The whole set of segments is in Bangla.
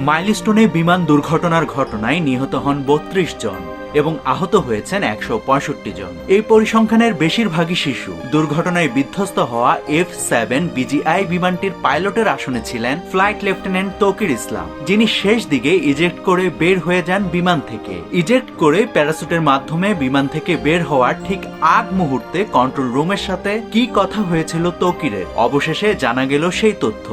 মাইলস্টোনে বিমান দুর্ঘটনার ঘটনায় নিহত হন ৩২ জন এবং আহত হয়েছেন ১৬৫ জন। এই পরিসংখ্যানের বেশিরভাগই শিশু। দুর্ঘটনায় বিধ্বস্ত হওয়া F-7 BGI বিমানটির পাইলটের আসনে ছিলেন ফ্লাইট লেফটেন্যান্ট তৌকির ইসলাম, যিনি শেষ দিকে ইজেক্ট করে বের হয়ে যান বিমান থেকে। ইজেক্ট করে প্যারাসুটের মাধ্যমে বিমান থেকে বের হওয়ার ঠিক আগ মুহূর্তে কন্ট্রোল রুমের সাথে কি কথা হয়েছিল তৌকিরের, অবশেষে জানা গেল সেই তথ্য।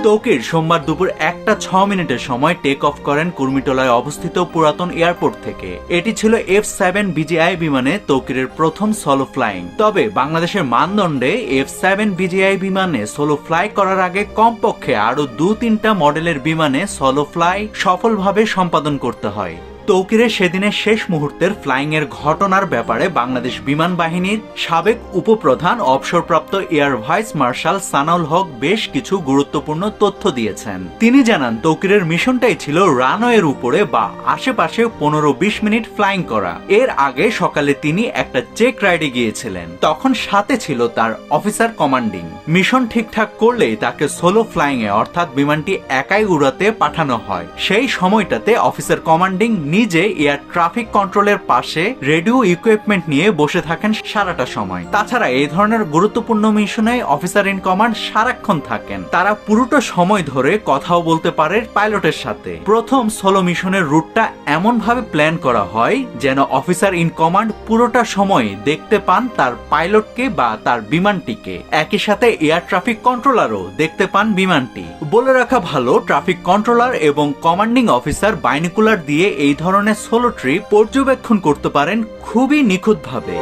তৌকির সোমবার দুপুর 1টা 6 সময় টেক অফ করেন কুর্মিটোলায় অবস্থিত পুরাতন এয়ারপোর্ট থেকে। এটি ছিল F-7 BGI বিমানে তৌকিরের প্রথম সোলো ফ্লাইং। তবে বাংলাদেশের মানদণ্ডে F-7 BGI বিমানে সোলো ফ্লাই করার আগে কমপক্ষে আরো 2-3টা মডেলের বিমানে সোলো ফ্লাই সফলভাবে সম্পাদন করতে হয়। তৌকিরের সেদিনের শেষ মুহূর্তের ফ্লাইং এর ঘটনার ব্যাপারে বাংলাদেশ বিমান বাহিনীর সাবেক উপপ্রধান অবসরপ্রাপ্ত এয়ার ভাইস মার্শাল সানাউল হক বেশ কিছু গুরুত্বপূর্ণ তথ্য দিয়েছেন। তিনি জানান তৌকিরের মিশনটাই ছিল রানওয়ের উপরে বা আশেপাশে 15-20 মিনিট ফ্লাইং করা। এর আগে সকালে তিনি একটা চেক রাইডে গিয়েছিলেন, তখন সাথে ছিল তার অফিসার কমান্ডিং। মিশন ঠিকঠাক করলেই তাকে সোলো ফ্লাইং এ অর্থাৎ বিমানটি একাই উড়াতে পাঠানো হয়। সেই সময়টাতে অফিসার কমান্ডিং নিজে এয়ার ট্রাফিক কন্ট্রোলের পাশে রেডিও ইকুইপমেন্ট নিয়ে বসে থাকেন সারাটা সময়। তাছাড়া এই ধরনের গুরুত্বপূর্ণ মিশনে অফিসার ইন কমান্ড সারাক্ষণ থাকেন। তারা পুরোটা সময় ধরে কথাও বলতে পারে পাইলটের সাথে। প্রথম সোলো মিশনের রুটটা এমন ভাবে প্ল্যান করা হয় যেন অফিসার ইন কমান্ড পুরোটা সময় দেখতে পান তার পাইলটকে বা তার বিমানটিকে। একই সাথে এয়ার ট্রাফিক কন্ট্রোলারও দেখতে পান বিমানটি। বলে রাখা ভালো, ট্রাফিক কন্ট্রোলার এবং কমান্ডিং অফিসার বাইনোকুলার দিয়ে এই ধরনের সোলো ট্রিপ পর্যবেক্ষণ করতে পারেন খুবই নিখুঁতভাবে।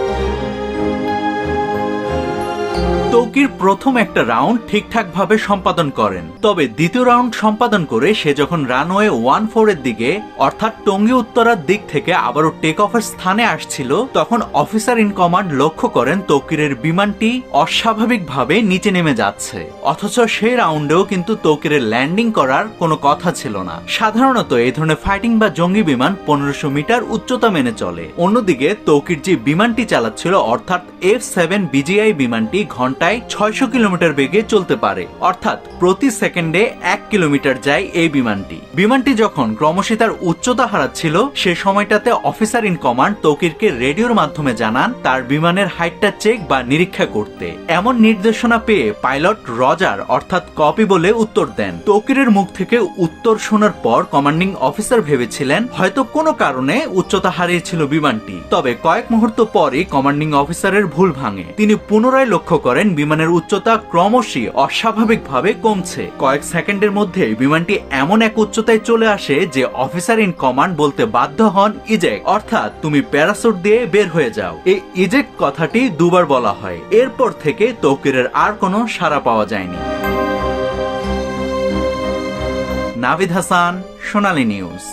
তৌকির প্রথম একটা রাউন্ড ঠিকঠাক ভাবে সম্পাদন করেন, তবে দ্বিতীয় রাউন্ড সম্পাদন করে সে যখন রানওয়ে 14 এর দিকে অর্থাৎ টঙ্গী উত্তরার দিক থেকে আবারও টেক অফের স্থানে আসছিল, তখন অফিসার ইন কমান্ড লক্ষ্য করেন তৌকিরের বিমানটি অস্বাভাবিকভাবে নিচে নেমে যাচ্ছে। অথচ সেই রাউন্ডেও কিন্তু তৌকিরের ল্যান্ডিং করার কোনো কথা ছিল না। সাধারণত এই ধরনের ফাইটিং বা জঙ্গি বিমান 1500 মিটার উচ্চতা মেনে চলে। অন্যদিকে তৌকির যে বিমানটি চালাচ্ছিল অর্থাৎ F-7 BGI বিমানটি ঘন্টায় 600 কিলোমিটার বেগে চলতে পারে, অর্থাৎ প্রতি সেকেন্ডে 1 কিলোমিটার যায় এই বিমানটি। বিমানটি যখন ক্রমশই তার উচ্চতা হারাচ্ছিল সে সময়টাতে অফিসার ইন কমান্ড তৌকিরকে রেডিওর মাধ্যমে জানান তার বিমানের হাইটটা চেক বা নিরীক্ষা করতে। এমন নির্দেশনা পেয়ে পাইলট রজার অর্থাৎ কপি বলে উত্তর দেন। তৌকিরের মুখ থেকে উত্তর শোনার পর কমান্ডিং অফিসার ভেবেছিলেন হয়তো কোনো কারণে উচ্চতা হারিয়েছিল বিমানটি। তবে কয়েক মুহূর্ত পরই কমান্ডিং অফিসারের ভুল ভাঙে। তিনি পুনরায় লক্ষ্য করেন বিমানের উচ্চতা ক্রমশই অস্বাভাবিকভাবে কমছে। কয়েক সেকেন্ডের মধ্যে বিমানটি এমন এক উচ্চতায় চলে আসে যে অফিসার ইন কমান্ড বলতে বাধ্য হন ইজেক্ট, অর্থাৎ তুমি প্যারাসুট দিয়ে বের হয়ে যাও। এই ইজেক্ট কথাটি দুবার বলা হয়। এরপর থেকে তৌকিরের আর কোনো সাড়া পাওয়া যায়নি। নাভিদ হাসান, সোনালী নিউজ।